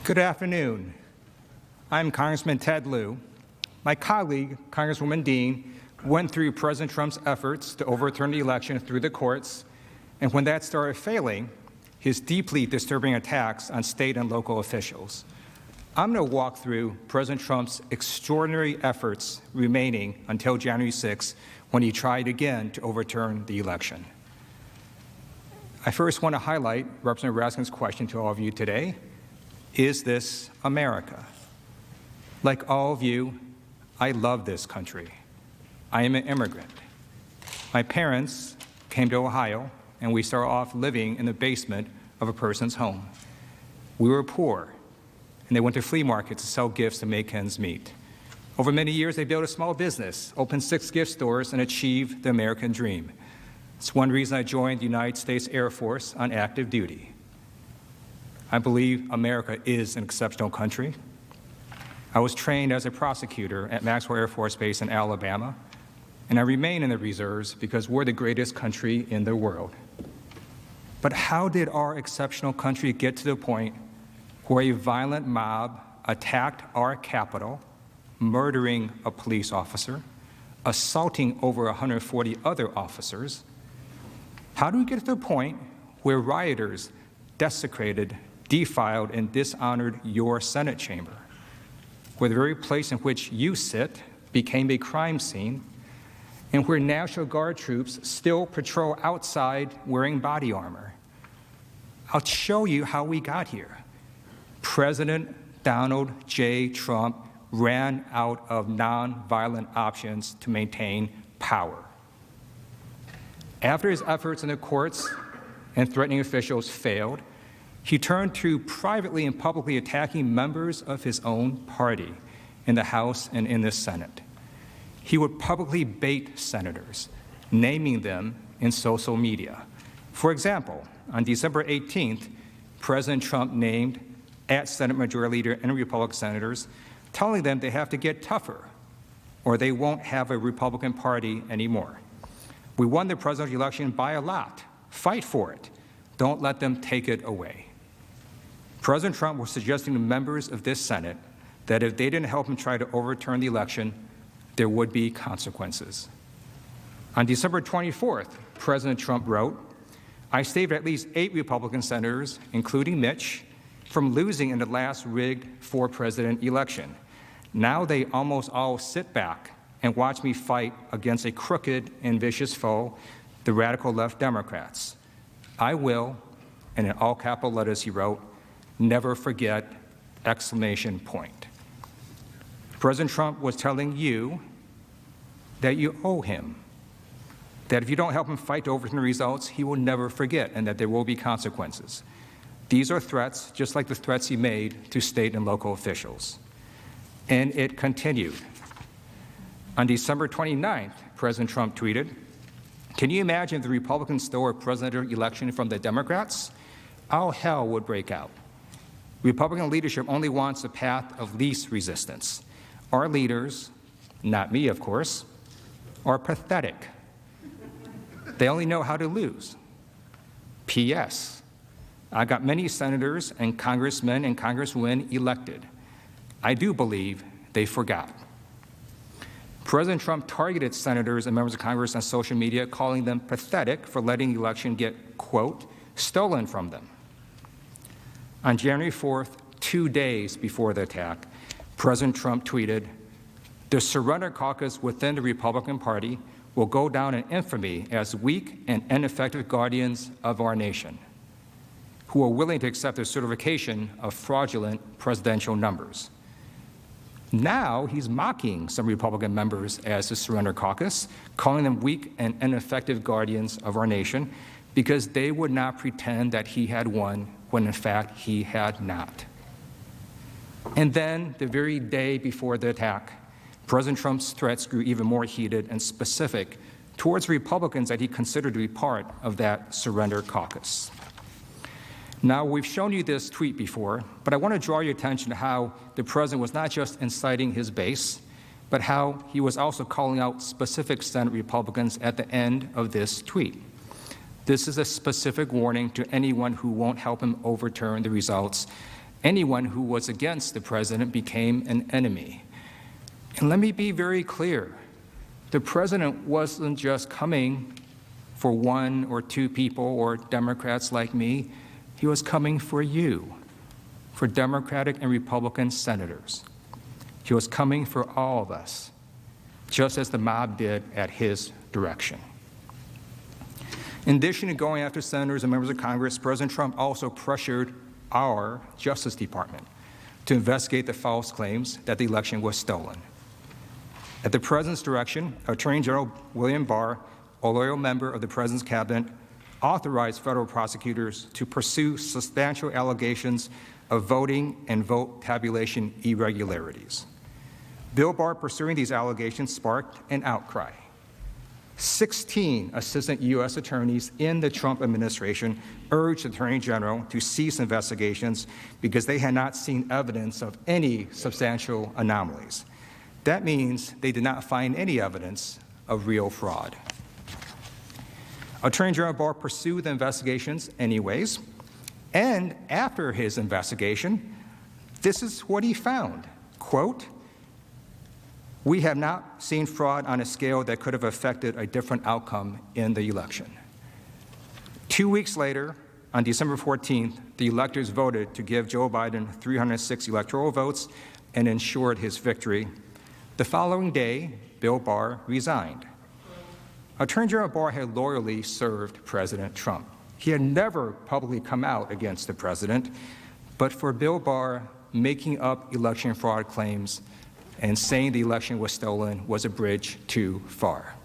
Good afternoon. I'm Congressman Ted Lieu. My colleague, Congresswoman Dean, went through President Trump's efforts to overturn the election through the courts, and when that started failing, his deeply disturbing attacks on state and local officials. I'm going to walk through President Trump's extraordinary efforts remaining until January 6, when he tried again to overturn the election. I first want to highlight Representative Raskin's question to all of you today. Is this America? Like all of you, I love this country. I am an immigrant. My parents came to Ohio, and we started off living in the basement of a person's home. We were poor, and they went to flea markets to sell gifts to make ends meet. Over many years, they built a small business, opened 6 gift stores, and achieved the American dream. It's one reason I joined the United States Air Force on active duty. I believe America is an exceptional country. I was trained as a prosecutor at Maxwell Air Force Base in Alabama, and I remain in the reserves because we're the greatest country in the world. But how did our exceptional country get to the point where a violent mob attacked our Capitol, murdering a police officer, assaulting over 140 other officers? How do we get to the point where rioters desecrated, defiled, and dishonored your Senate chamber, where the very place in which you sit became a crime scene, and where National Guard troops still patrol outside wearing body armor? I'll show you how we got here. President Donald J. Trump ran out of nonviolent options to maintain power. After his efforts in the courts and threatening officials failed, he turned to privately and publicly attacking members of his own party in the House and in the Senate. He would publicly bait senators, naming them in social media. For example, on December 18th, President Trump named at Senate Majority Leader and Republican senators, telling them they have to get tougher or they won't have a Republican Party anymore. We won the presidential election by a lot. Fight for it. Don't let them take it away. President Trump was suggesting to members of this Senate that if they didn't help him try to overturn the election, there would be consequences. On December 24th, President Trump wrote, "I saved at least 8 Republican senators, including Mitch, from losing in the last rigged for-president election. Now they almost all sit back and watch me fight against a crooked and vicious foe, the radical left Democrats. I will," and in all capital letters he wrote, "never forget!" exclamation point. President Trump was telling you that you owe him, that if you don't help him fight to overturn the results, he will never forget, and that there will be consequences. These are threats, just like the threats he made to state and local officials. And it continued. On December 29th, President Trump tweeted, "Can you imagine if the Republicans stole a presidential election from the Democrats? All hell would break out. Republican leadership only wants the path of least resistance. Our leaders, not me, of course, are pathetic. They only know how to lose. P.S. I got many senators and congressmen and congresswomen elected. I do believe they forgot." President Trump targeted senators and members of Congress on social media, calling them pathetic for letting the election get, quote, "stolen from them." On January 4th, 2 days before the attack, President Trump tweeted, "The surrender caucus within the Republican Party will go down in infamy as weak and ineffective guardians of our nation, who are willing to accept the certification of fraudulent presidential numbers." Now he's mocking some Republican members as the surrender caucus, calling them weak and ineffective guardians of our nation because they would not pretend that he had won when in fact he had not. And then, the very day before the attack, President Trump's threats grew even more heated and specific towards Republicans that he considered to be part of that surrender caucus. Now, we've shown you this tweet before, but I want to draw your attention to how the president was not just inciting his base, but how he was also calling out specific Senate Republicans at the end of this tweet. This is a specific warning to anyone who won't help him overturn the results, Anyone who was against the president became an enemy. And let me be very clear. The president wasn't just coming for one or two people or Democrats like me. He was coming for you, for Democratic and Republican senators. He was coming for all of us, just as the mob did at his direction. In addition to going after senators and members of Congress, President Trump also pressured our Justice Department to investigate the false claims that the election was stolen. At the President's direction, Attorney General William Barr, a loyal member of the President's cabinet, authorized federal prosecutors to pursue substantial allegations of voting and vote tabulation irregularities. Bill Barr pursuing these allegations sparked an outcry. 16 assistant U.S. attorneys in the Trump administration urged the Attorney General to cease investigations because they had not seen evidence of any substantial anomalies. That means they did not find any evidence of real fraud. Attorney General Barr pursued the investigations anyways, and after his investigation, this is what he found, quote, "We have not seen fraud on a scale that could have affected a different outcome in the election." 2 weeks later, on December 14th, the electors voted to give Joe Biden 306 electoral votes and ensured his victory. The following day, Bill Barr resigned. Attorney General Barr had loyally served President Trump. He had never publicly come out against the president, but for Bill Barr, making up election fraud claims and saying the election was stolen was a bridge too far.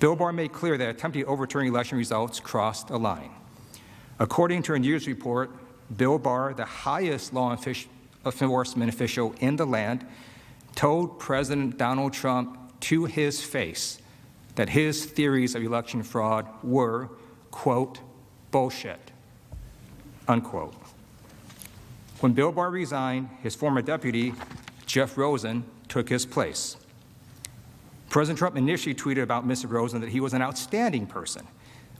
Bill Barr made clear that attempting to overturn election results crossed a line. According to a news report, Bill Barr, the highest law enforcement official in the land, told President Donald Trump to his face that his theories of election fraud were, quote, bullshit, unquote. When Bill Barr resigned, his former deputy, Jeff Rosen, took his place. President Trump initially tweeted about Mr. Rosen that he was an outstanding person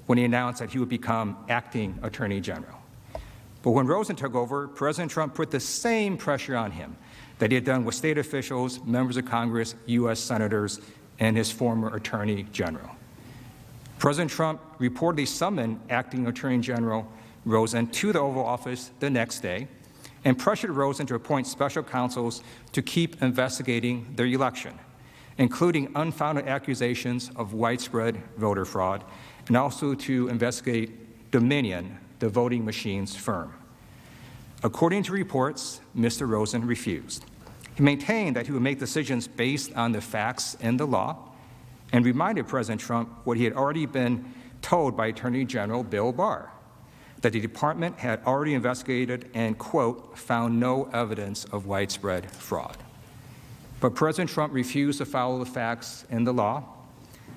when he announced that he would become acting Attorney General. But when Rosen took over, President Trump put the same pressure on him that he had done with state officials, members of Congress, U.S. senators, and his former Attorney General. President Trump reportedly summoned acting Attorney General Rosen to the Oval Office the next day and pressured Rosen to appoint special counsels to keep investigating the election, including unfounded accusations of widespread voter fraud, and also to investigate Dominion, the voting machines firm. According to reports, Mr. Rosen refused. He maintained that he would make decisions based on the facts and the law, and reminded President Trump what he had already been told by Attorney General Bill Barr, that the department had already investigated and, quote, found no evidence of widespread fraud. But President Trump refused to follow the facts and the law,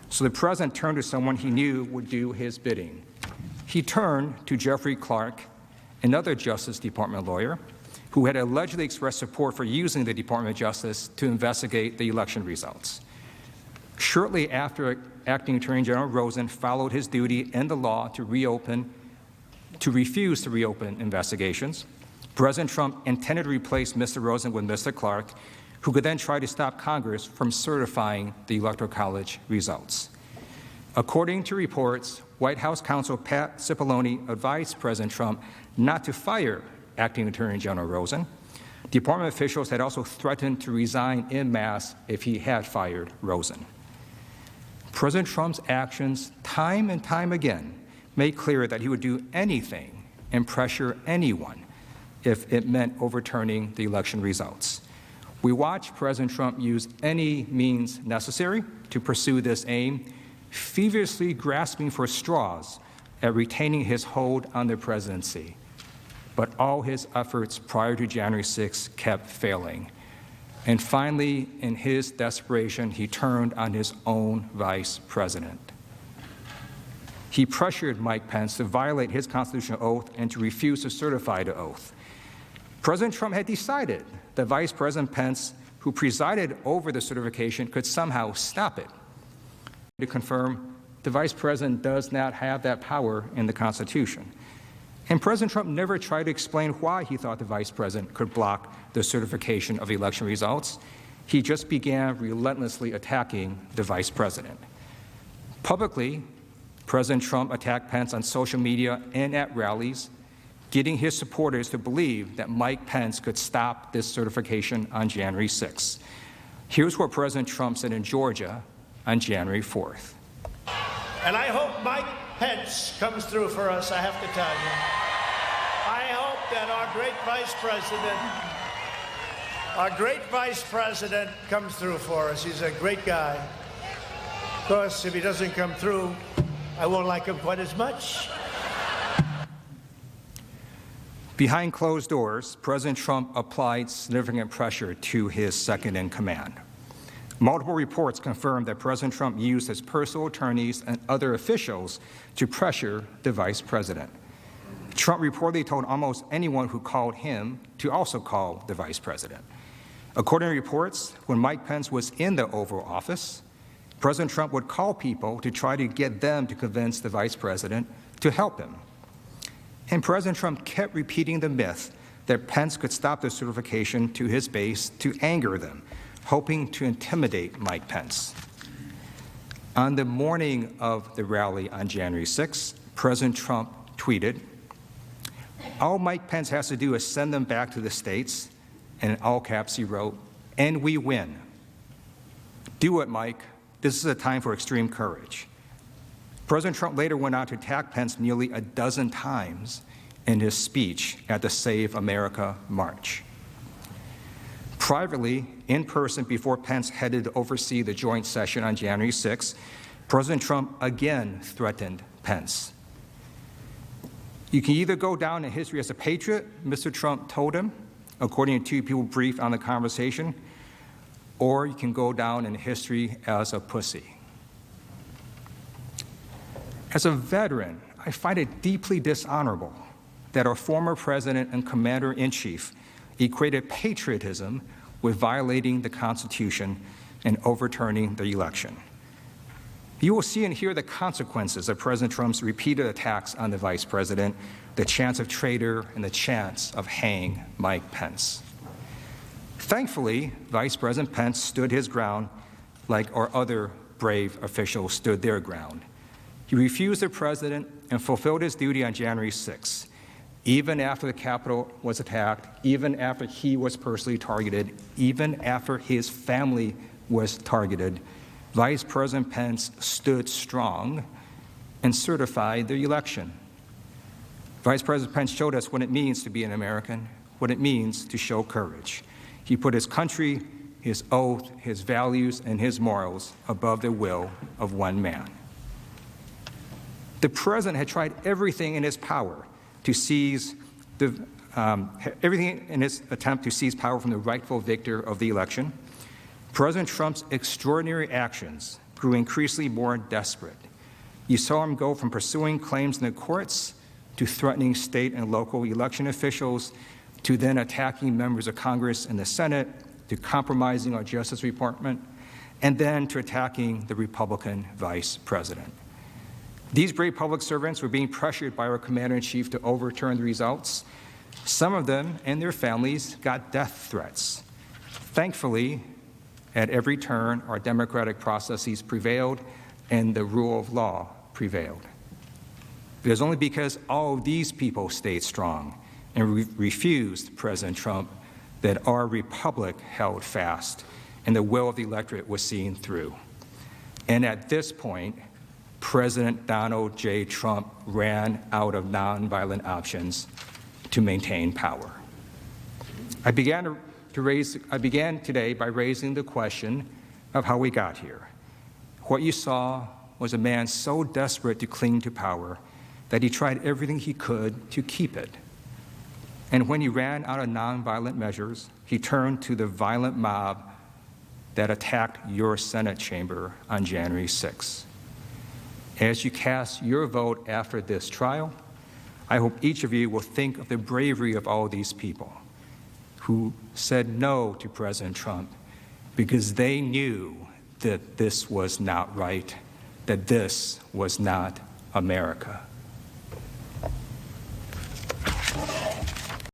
so the president turned to someone he knew would do his bidding. He turned to Jeffrey Clark, another Justice Department lawyer, who had allegedly expressed support for using the Department of Justice to investigate the election results. Shortly after acting Attorney General Rosen followed his duty and the law to refuse to reopen investigations, President Trump intended to replace Mr. Rosen with Mr. Clark, who could then try to stop Congress from certifying the Electoral College results. According to reports, White House counsel Pat Cipollone advised President Trump not to fire acting Attorney General Rosen. Department officials had also threatened to resign en masse if he had fired Rosen. President Trump's actions, time and time again, made clear that he would do anything and pressure anyone if it meant overturning the election results. We watched President Trump use any means necessary to pursue this aim, feverishly grasping for straws at retaining his hold on the presidency. But all his efforts prior to January 6 kept failing. And finally, in his desperation, he turned on his own vice president. He pressured Mike Pence to violate his constitutional oath and to refuse to certify the oath. President Trump had decided that Vice President Pence, who presided over the certification, could somehow stop it. To confirm, the Vice President does not have that power in the Constitution. And President Trump never tried to explain why he thought the vice president could block the certification of election results. He just began relentlessly attacking the vice president. Publicly, President Trump attacked Pence on social media and at rallies, getting his supporters to believe that Mike Pence could stop this certification on January 6th. Here's what President Trump said in Georgia on January 4th. And I hope Mike Pence comes through for us, I have to tell you. I hope that our great vice president comes through for us. He's a great guy. Of course, if he doesn't come through, I won't like him quite as much. Behind closed doors, President Trump applied significant pressure to his second-in-command. Multiple reports confirmed that President Trump used his personal attorneys and other officials to pressure the vice president. Trump reportedly told almost anyone who called him to also call the vice president. According to reports, when Mike Pence was in the Oval Office, President Trump would call people to try to get them to convince the vice president to help him. And President Trump kept repeating the myth that Pence could stop the certification to his base to anger them, hoping to intimidate Mike Pence. On the morning of the rally on January 6th, President Trump tweeted, "All Mike Pence has to do is send them back to the states," and in all caps he wrote, "and we win. Do it, Mike. This is a time for extreme courage." President Trump later went on to attack Pence nearly a dozen times in his speech at the Save America March. Privately, in person, before Pence headed to oversee the joint session on January 6th, President Trump again threatened Pence. "You can either go down in history as a patriot," Mr. Trump told him, according to two people briefed on the conversation, "or you can go down in history as a pussy." As a veteran, I find it deeply dishonorable that our former president and commander-in-chief equated patriotism with violating the Constitution and overturning the election. You will see and hear the consequences of President Trump's repeated attacks on the vice president, the chance of traitor, and the chance of hanging Mike Pence. Thankfully, Vice President Pence stood his ground like our other brave officials stood their ground. He refused the president and fulfilled his duty on January 6th, even after the Capitol was attacked, even after he was personally targeted, even after his family was targeted. Vice President Pence stood strong and certified the election. Vice President Pence showed us what it means to be an American, what it means to show courage. He put his country, his oath, his values, and his morals above the will of one man. The president had tried everything in his power to seize everything in his attempt to seize power from the rightful victor of the election. President Trump's extraordinary actions grew increasingly more desperate. You saw him go from pursuing claims in the courts to threatening state and local election officials, to then attacking members of Congress and the Senate, to compromising our Justice Department, and then to attacking the Republican vice president. These brave public servants were being pressured by our commander-in-chief to overturn the results. Some of them and their families got death threats. Thankfully, at every turn, our democratic processes prevailed and the rule of law prevailed. It was only because all of these people stayed strong and refused President Trump that our republic held fast and the will of the electorate was seen through. And at this point, President Donald J. Trump ran out of nonviolent options to maintain power. I began today by raising the question of how we got here. What you saw was a man so desperate to cling to power that he tried everything he could to keep it. And when he ran out of nonviolent measures, he turned to the violent mob that attacked your Senate chamber on January 6th. As you cast your vote after this trial, I hope each of you will think of the bravery of all these people who said no to President Trump because they knew that this was not right, that this was not America.